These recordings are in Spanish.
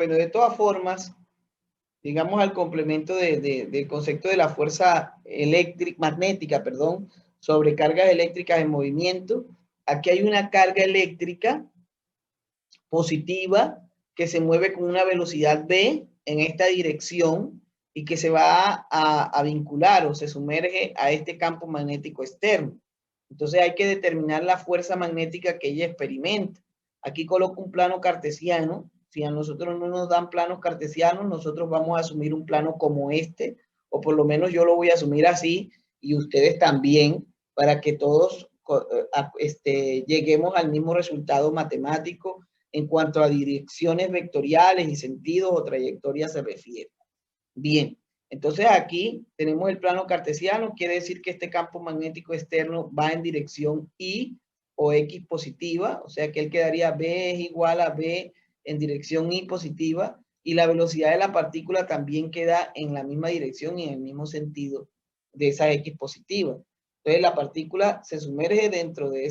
Pero de todas formas, digamos al complemento del concepto de la fuerza eléctrica, magnética, perdón, sobre cargas eléctricas en movimiento, aquí hay una carga eléctrica positiva que se mueve con una velocidad v en esta dirección y que se va a vincular o se sumerge a este campo magnético externo. Entonces hay que determinar la fuerza magnética que ella experimenta. Aquí coloco un plano cartesiano. Si a nosotros no nos dan planos cartesianos, nosotros vamos a asumir un plano como este, o por lo menos yo lo voy a asumir así, y ustedes también, para que todos lleguemos al mismo resultado matemático en cuanto a direcciones vectoriales y sentidos o trayectorias se refiere. Bien, entonces aquí tenemos el plano cartesiano, quiere decir que este campo magnético externo va en dirección Y o X positiva, o sea que él quedaría B es igual a B en dirección Y positiva, y la velocidad de la partícula también queda en la misma dirección y en el mismo sentido de esa X positiva. Entonces la partícula se sumerge dentro de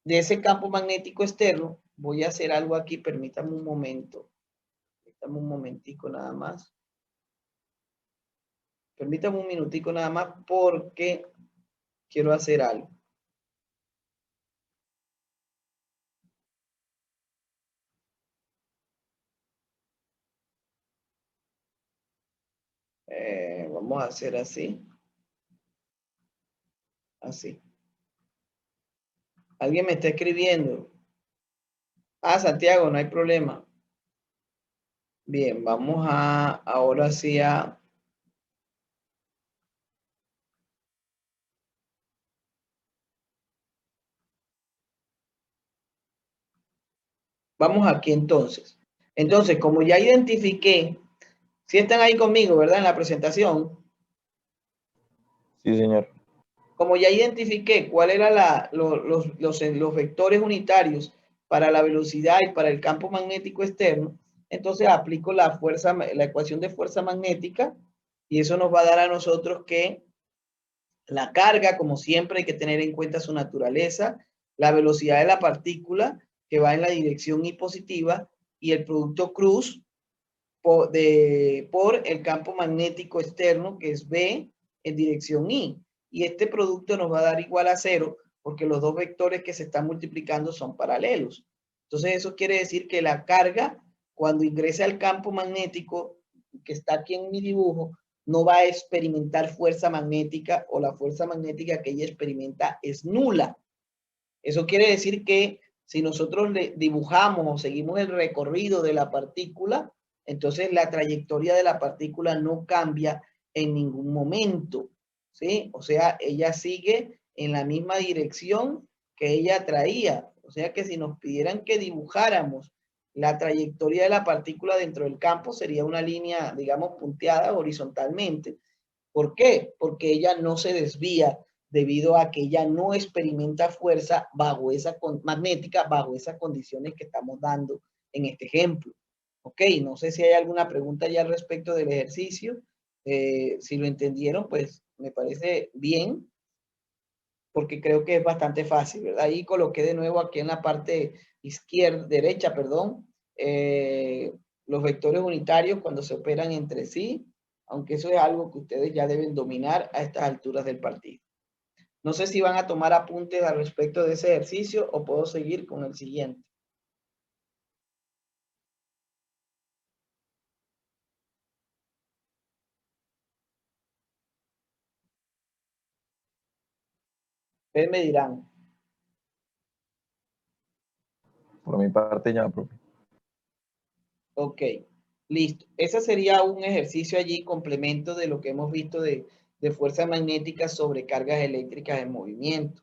ese campo magnético externo. Voy a hacer algo aquí, permítame un momento. Permítame un momentico nada más. Permítame un minutico nada más porque quiero hacer algo. Vamos a hacer así. Así. ¿Alguien me está escribiendo? Ah, Santiago, no hay problema. Bien, vamos a ahora sí a... Vamos aquí entonces. Entonces, como ya identifiqué, si están ahí conmigo, ¿verdad? En la presentación. Sí, señor. Como ya identifiqué cuál era los vectores unitarios para la velocidad y para el campo magnético externo, entonces aplico la ecuación de fuerza magnética, y eso nos va a dar a nosotros que la carga, como siempre, hay que tener en cuenta su naturaleza, la velocidad de la partícula que va en la dirección Y positiva, y el producto cruz por el campo magnético externo, que es B en dirección Y. Y este producto nos va a dar igual a 0 porque los dos vectores que se están multiplicando son paralelos. Entonces eso quiere decir que la carga, cuando ingrese al campo magnético que está aquí en mi dibujo, no va a experimentar fuerza magnética, o la fuerza magnética que ella experimenta es nula. Eso quiere decir que si nosotros le dibujamos o seguimos el recorrido de la partícula, entonces la trayectoria de la partícula no cambia en ningún momento, ¿sí? O sea, ella sigue en la misma dirección que ella traía. O sea que si nos pidieran que dibujáramos la trayectoria de la partícula dentro del campo, sería una línea, digamos, punteada horizontalmente. ¿Por qué? Porque ella no se desvía debido a que ella no experimenta fuerza magnética bajo esas condiciones que estamos dando en este ejemplo. Ok, no sé si hay alguna pregunta ya al respecto del ejercicio. Si lo entendieron, pues me parece bien, porque creo que es bastante fácil, ¿verdad? Ahí coloqué de nuevo aquí en la parte derecha, perdón, los vectores unitarios cuando se operan entre sí, aunque eso es algo que ustedes ya deben dominar a estas alturas del partido. No sé si van a tomar apuntes al respecto de ese ejercicio o puedo seguir con el siguiente. Ustedes me dirán. Por mi parte ya, profe. Ok, listo. Ese sería un ejercicio allí, complemento de lo que hemos visto de fuerzas magnéticas sobre cargas eléctricas en movimiento.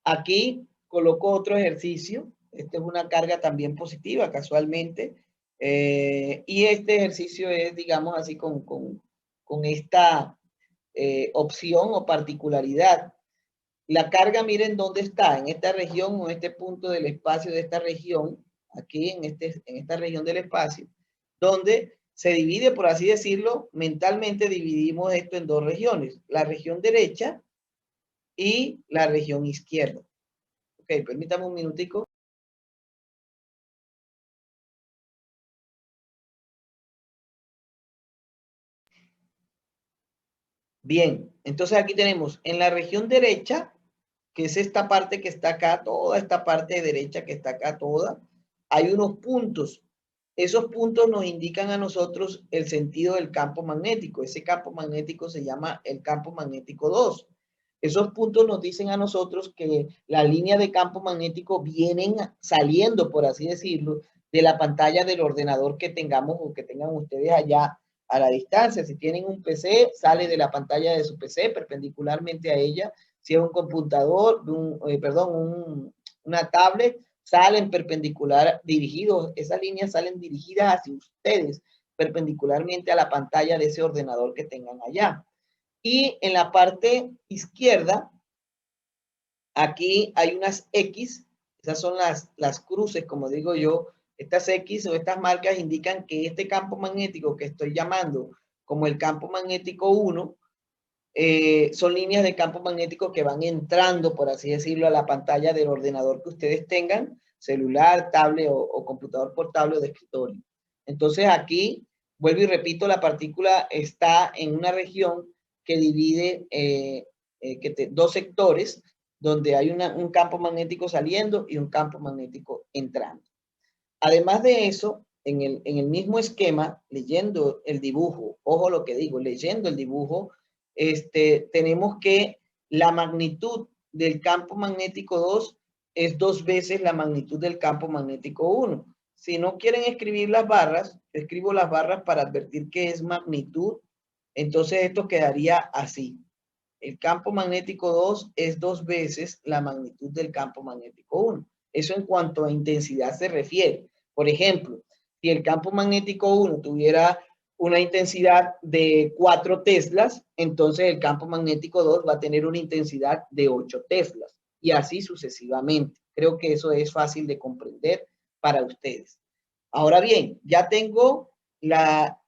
Aquí coloco otro ejercicio. Esta es una carga también positiva, casualmente. Y este ejercicio es, digamos así, con esta opción o particularidad. La carga, miren dónde está, en esta región o en este punto del espacio de esta región, aquí en esta región del espacio, donde se divide, por así decirlo, mentalmente dividimos esto en dos regiones, la región derecha y la región izquierda. Ok, permítame un minutico. Bien, entonces aquí tenemos en la región derecha, que es esta parte que está acá, toda esta parte de derecha que está acá toda, hay unos puntos. Esos puntos nos indican a nosotros el sentido del campo magnético. Ese campo magnético se llama el campo magnético 2. Esos puntos nos dicen a nosotros que la línea de campo magnético vienen saliendo, por así decirlo, de la pantalla del ordenador que tengamos o que tengan ustedes allá a la distancia. Si tienen un PC, sale de la pantalla de su PC perpendicularmente a ella. Si es un computador, una tablet, salen perpendicular dirigidos, esas líneas salen dirigidas hacia ustedes, perpendicularmente a la pantalla de ese ordenador que tengan allá. Y en la parte izquierda, aquí hay unas X, esas son las cruces, como digo yo. Estas X o estas marcas indican que este campo magnético que estoy llamando como el campo magnético 1, son líneas de campo magnético que van entrando, por así decirlo, a la pantalla del ordenador que ustedes tengan, celular, tablet o computador portable o de escritorio. Entonces aquí, vuelvo y repito, la partícula está en una región que divide dos sectores, donde hay un campo magnético saliendo y un campo magnético entrando. Además de eso, en el mismo esquema, leyendo el dibujo, ojo lo que digo, leyendo el dibujo, tenemos que la magnitud del campo magnético 2 es 2 veces la magnitud del campo magnético 1. Si no quieren escribir las barras, escribo las barras para advertir que es magnitud. Entonces esto quedaría así. El campo magnético 2 es 2 veces la magnitud del campo magnético 1. Eso en cuanto a intensidad se refiere. Por ejemplo, si el campo magnético 1 tuviera una intensidad de 4 teslas, entonces el campo magnético 2 va a tener una intensidad de 8 teslas y así sucesivamente. Creo que eso es fácil de comprender para ustedes. Ahora bien, ya tengo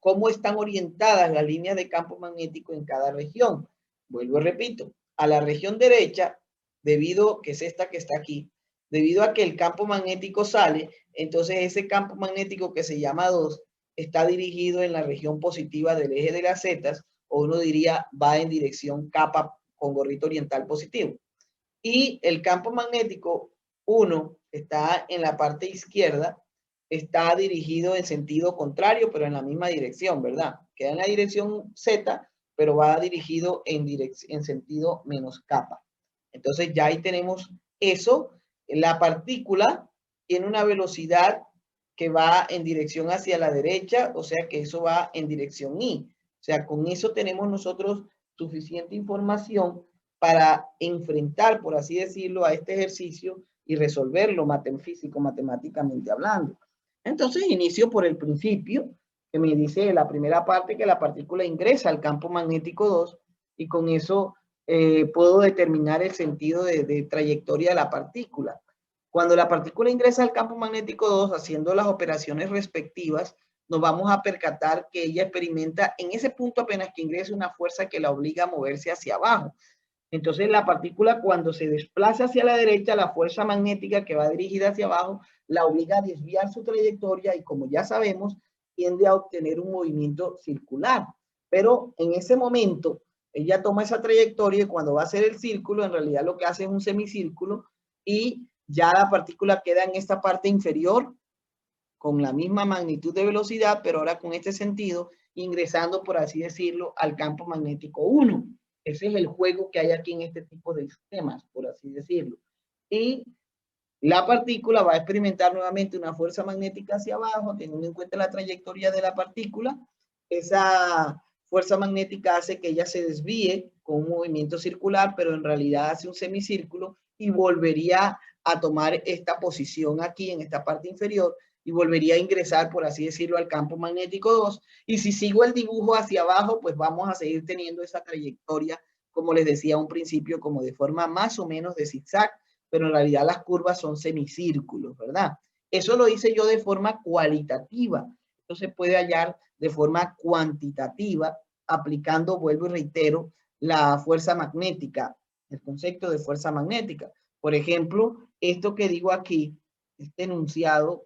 cómo están orientadas las líneas de campo magnético en cada región. Vuelvo y repito, a la región derecha, debido, que es esta que está aquí, debido a que el campo magnético sale, entonces ese campo magnético que se llama 2 está dirigido en la región positiva del eje de las zetas, o uno diría va en dirección capa con gorrito oriental positivo. Y el campo magnético 1 está en la parte izquierda, está dirigido en sentido contrario, pero en la misma dirección, ¿verdad? Queda en la dirección Z, pero va dirigido en sentido menos capa. Entonces ya ahí tenemos eso. La partícula tiene una velocidad que va en dirección hacia la derecha, o sea que eso va en dirección Y. O sea, con eso tenemos nosotros suficiente información para enfrentar, por así decirlo, a este ejercicio y resolverlo matemáticamente hablando. Entonces inicio por el principio, que me dice la primera parte que la partícula ingresa al campo magnético 2 y con eso puedo determinar el sentido de trayectoria de la partícula. Cuando la partícula ingresa al campo magnético 2, haciendo las operaciones respectivas, nos vamos a percatar que ella experimenta en ese punto apenas que ingresa una fuerza que la obliga a moverse hacia abajo. Entonces la partícula cuando se desplaza hacia la derecha, la fuerza magnética que va dirigida hacia abajo la obliga a desviar su trayectoria y como ya sabemos, tiende a obtener un movimiento circular. Pero en ese momento, ella toma esa trayectoria y cuando va a hacer el círculo, en realidad lo que hace es un semicírculo y ya la partícula queda en esta parte inferior con la misma magnitud de velocidad, pero ahora con este sentido, ingresando, por así decirlo, al campo magnético 1. Ese es el juego que hay aquí en este tipo de sistemas, por así decirlo. Y la partícula va a experimentar nuevamente una fuerza magnética hacia abajo, teniendo en cuenta la trayectoria de la partícula. Esa fuerza magnética hace que ella se desvíe con un movimiento circular, pero en realidad hace un semicírculo y volvería a tomar esta posición aquí en esta parte inferior y volvería a ingresar, por así decirlo, al campo magnético 2. Y si sigo el dibujo hacia abajo, pues vamos a seguir teniendo esa trayectoria, como les decía a un principio, como de forma más o menos de zigzag, pero en realidad las curvas son semicírculos, ¿verdad? Eso lo hice yo de forma cualitativa. Esto se puede hallar de forma cuantitativa, aplicando, vuelvo y reitero, la fuerza magnética, el concepto de fuerza magnética. Por ejemplo, esto que digo aquí, este enunciado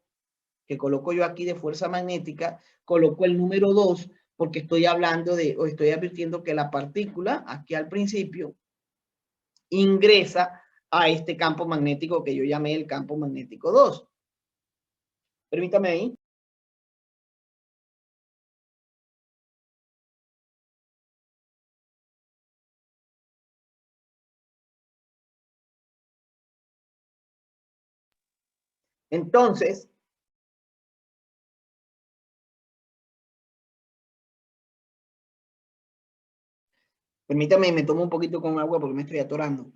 que coloco yo aquí de fuerza magnética, coloco el número 2 porque estoy hablando de, o estoy advirtiendo que la partícula, aquí al principio, ingresa a este campo magnético que yo llamé el campo magnético 2. Permítame ahí. Entonces, permítame, me tomo un poquito con agua porque me estoy atorando.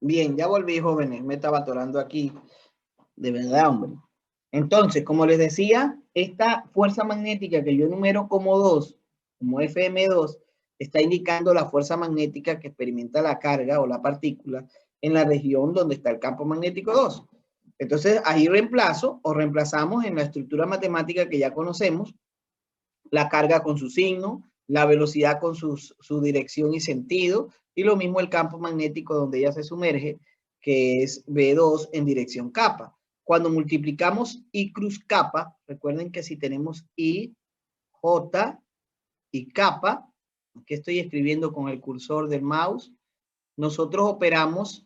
Bien, ya volví, jóvenes, me estaba atorando aquí, de verdad, hombre. Entonces, como les decía, esta fuerza magnética que yo enumero como 2, como FM2, está indicando la fuerza magnética que experimenta la carga o la partícula en la región donde está el campo magnético 2. Entonces, ahí reemplazo o reemplazamos en la estructura matemática que ya conocemos, la carga con su signo, la velocidad con su dirección y sentido, y lo mismo el campo magnético donde ella se sumerge, que es B2 en dirección kappa. Cuando multiplicamos I cruz kappa, recuerden que si tenemos I, J y kappa, aquí estoy escribiendo con el cursor del mouse, nosotros operamos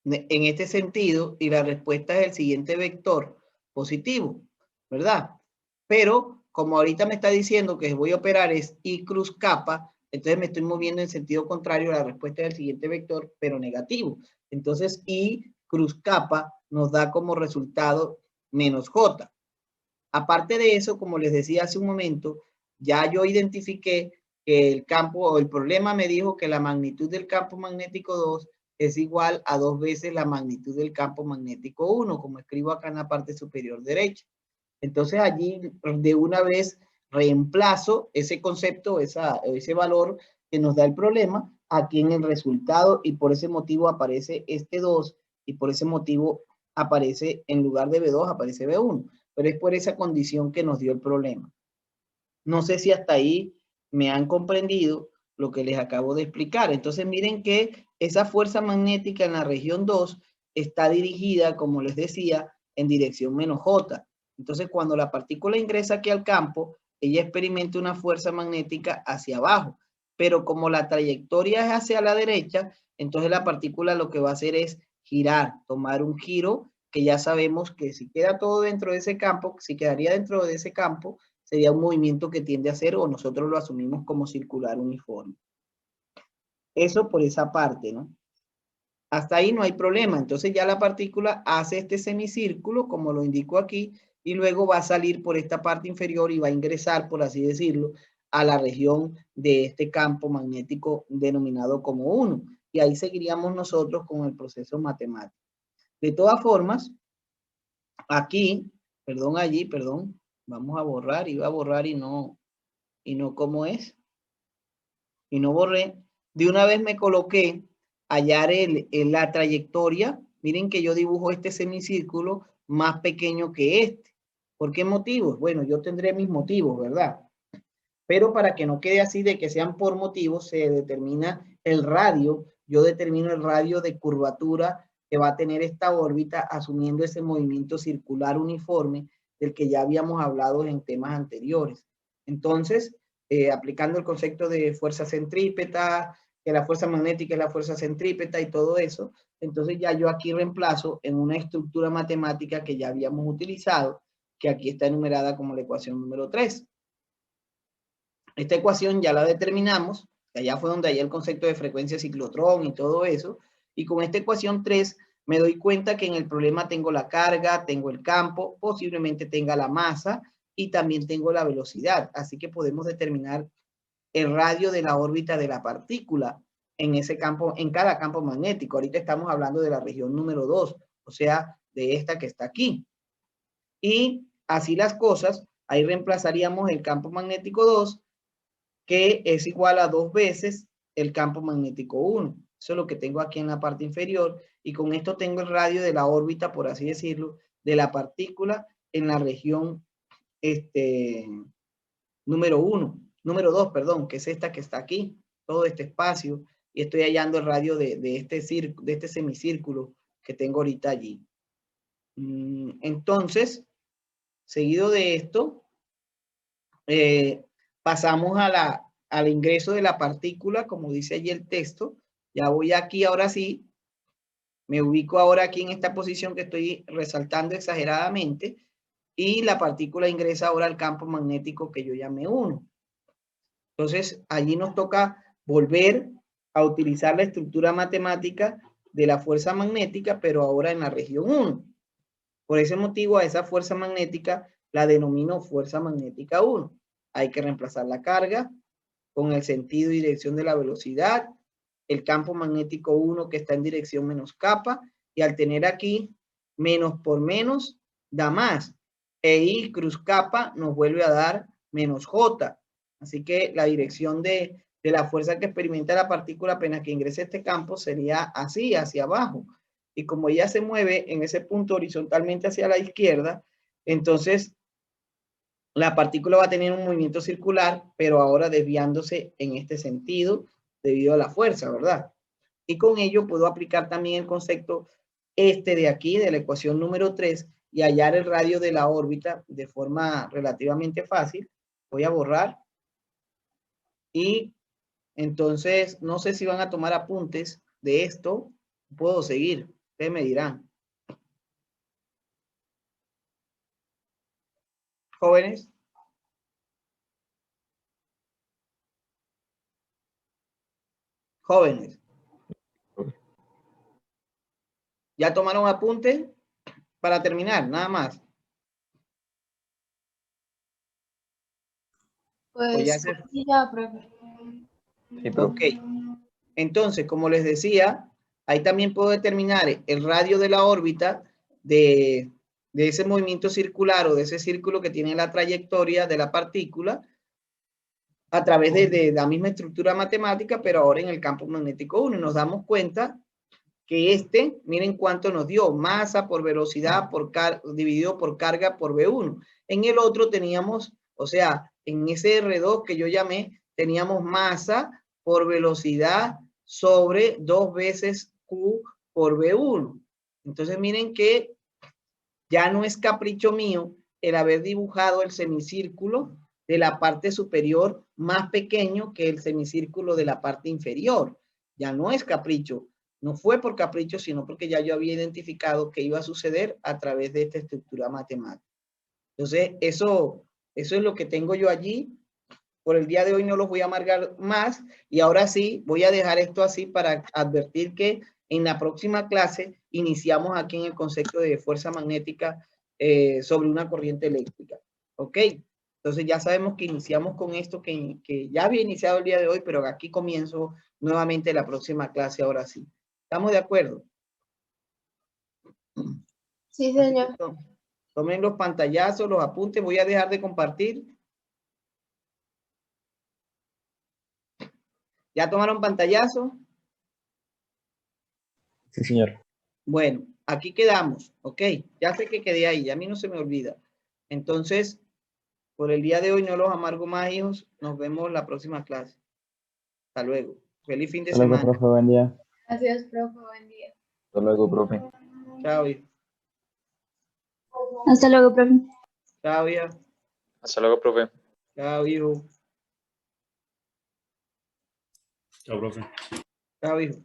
en este sentido y la respuesta es el siguiente vector positivo, ¿verdad? Pero como ahorita me está diciendo que voy a operar es I cruz kappa, entonces me estoy moviendo en sentido contrario, la respuesta es el siguiente vector, pero negativo. Entonces I cruz kappa nos da como resultado menos J. Aparte de eso, como les decía hace un momento, ya yo identifiqué que el campo o el problema me dijo que la magnitud del campo magnético 2 es igual a 2 veces la magnitud del campo magnético 1, como escribo acá en la parte superior derecha. Entonces allí de una vez reemplazo ese concepto, ese valor que nos da el problema aquí en el resultado y por ese motivo aparece este 2 y por ese motivo aparece en lugar de B2 aparece B1, pero es por esa condición que nos dio el problema. No sé si hasta ahí me han comprendido lo que les acabo de explicar. Entonces miren que esa fuerza magnética en la región 2 está dirigida, como les decía, en dirección menos J. Entonces cuando la partícula ingresa aquí al campo, ella experimenta una fuerza magnética hacia abajo. Pero como la trayectoria es hacia la derecha, entonces la partícula lo que va a hacer es girar, tomar un giro que ya sabemos que si queda todo dentro de ese campo, si quedaría dentro de ese campo, sería un movimiento que tiende a ser o nosotros lo asumimos como circular uniforme. Eso por esa parte, ¿no? Hasta ahí no hay problema. Entonces ya la partícula hace este semicírculo, como lo indico aquí, y luego va a salir por esta parte inferior y va a ingresar, por así decirlo, a la región de este campo magnético denominado como 1. Y ahí seguiríamos nosotros con el proceso matemático. De todas formas, aquí, perdón, allí, perdón, vamos a borrar, iba a borrar y no cómo es, y no borré, de una vez me coloqué hallar la trayectoria. Miren que yo dibujo este semicírculo más pequeño que este. ¿Por qué motivos? Bueno, yo tendré mis motivos, ¿verdad? Pero para que no quede así de que sean por motivos, se determina el radio. Yo determino el radio de curvatura que va a tener esta órbita asumiendo ese movimiento circular uniforme del que ya habíamos hablado en temas anteriores. Entonces, aplicando el concepto de fuerza centrípeta, que la fuerza magnética es la fuerza centrípeta y todo eso, entonces ya yo aquí reemplazo en una estructura matemática que ya habíamos utilizado, que aquí está enumerada como la ecuación número 3. Esta ecuación ya la determinamos, allá fue donde hay el concepto de frecuencia ciclotrón y todo eso, y con esta ecuación 3 me doy cuenta que en el problema tengo la carga, tengo el campo, posiblemente tenga la masa, y también tengo la velocidad. Así que podemos determinar el radio de la órbita de la partícula en ese campo, en cada campo magnético. Ahorita estamos hablando de la región número 2, o sea, de esta que está aquí. Y así las cosas, ahí reemplazaríamos el campo magnético 2, que es igual a 2 veces el campo magnético 1. Eso es lo que tengo aquí en la parte inferior. Y con esto tengo el radio de la órbita, por así decirlo, de la partícula en la región número 2, perdón, que es esta que está aquí, todo este espacio, y estoy hallando el radio de este semicírculo que tengo ahorita allí. Entonces, seguido de esto, pasamos al ingreso de la partícula, como dice allí el texto. Ya voy aquí, ahora sí, me ubico ahora aquí en esta posición que estoy resaltando exageradamente, y la partícula ingresa ahora al campo magnético que yo llamé 1. Entonces, allí nos toca volver a utilizar la estructura matemática de la fuerza magnética, pero ahora en la región 1. Por ese motivo, a esa fuerza magnética la denomino fuerza magnética 1. Hay que reemplazar la carga con el sentido y dirección de la velocidad, el campo magnético 1 que está en dirección menos kappa, y al tener aquí menos por menos da más, e I cruz kappa nos vuelve a dar menos J. Así que la dirección de la fuerza que experimenta la partícula apenas que ingrese a este campo sería así, hacia abajo. Y como ella se mueve en ese punto horizontalmente hacia la izquierda, entonces la partícula va a tener un movimiento circular, pero ahora desviándose en este sentido debido a la fuerza, ¿verdad? Y con ello puedo aplicar también el concepto de aquí, de la ecuación número 3, y hallar el radio de la órbita de forma relativamente fácil. Voy a borrar. Y entonces, no sé si van a tomar apuntes de esto. Puedo seguir. Ustedes me dirán. Jóvenes. Jóvenes. ¿Ya tomaron apuntes? Para terminar, nada más. Pues ya sí, ya, profe. Sí, profe. Ok. Entonces, como les decía, ahí también puedo determinar el radio de la órbita de ese movimiento circular o de ese círculo que tiene la trayectoria de la partícula a través de la misma estructura matemática, pero ahora en el campo magnético 1. Y nos damos cuenta que miren cuánto nos dio, masa por velocidad dividido por carga por V1. En el otro teníamos, o sea, en ese R2 que yo llamé, teníamos masa por velocidad sobre 2 veces Q por V1. Entonces miren que ya no es capricho mío el haber dibujado el semicírculo de la parte superior más pequeño que el semicírculo de la parte inferior. Ya no es capricho. No fue por capricho, sino porque ya yo había identificado que iba a suceder a través de esta estructura matemática. Entonces, eso es lo que tengo yo allí. Por el día de hoy no los voy a amargar más. Y ahora sí, voy a dejar esto así para advertir que en la próxima clase iniciamos aquí en el concepto de fuerza magnética sobre una corriente eléctrica. ¿Ok? Entonces ya sabemos que iniciamos con esto que ya había iniciado el día de hoy, pero aquí comienzo nuevamente la próxima clase ahora sí. ¿Estamos de acuerdo? Sí, señor. Tomen los pantallazos, los apuntes. Voy a dejar de compartir. ¿Ya tomaron pantallazo? Sí, señor. Bueno, aquí quedamos, ¿ok? Ya sé que quedé ahí, a mí no se me olvida. Entonces, por el día de hoy no los amargo más, hijos. Nos vemos la próxima clase. Hasta luego. Feliz fin de Hasta luego, semana. profe, buen día. Gracias, profe. Buen día. Hasta luego, profe. Chao, hijo. Hasta luego, profe. Chao, hija. Hasta luego, profe. Chao, hijo. Chao, profe. Chao, hijo.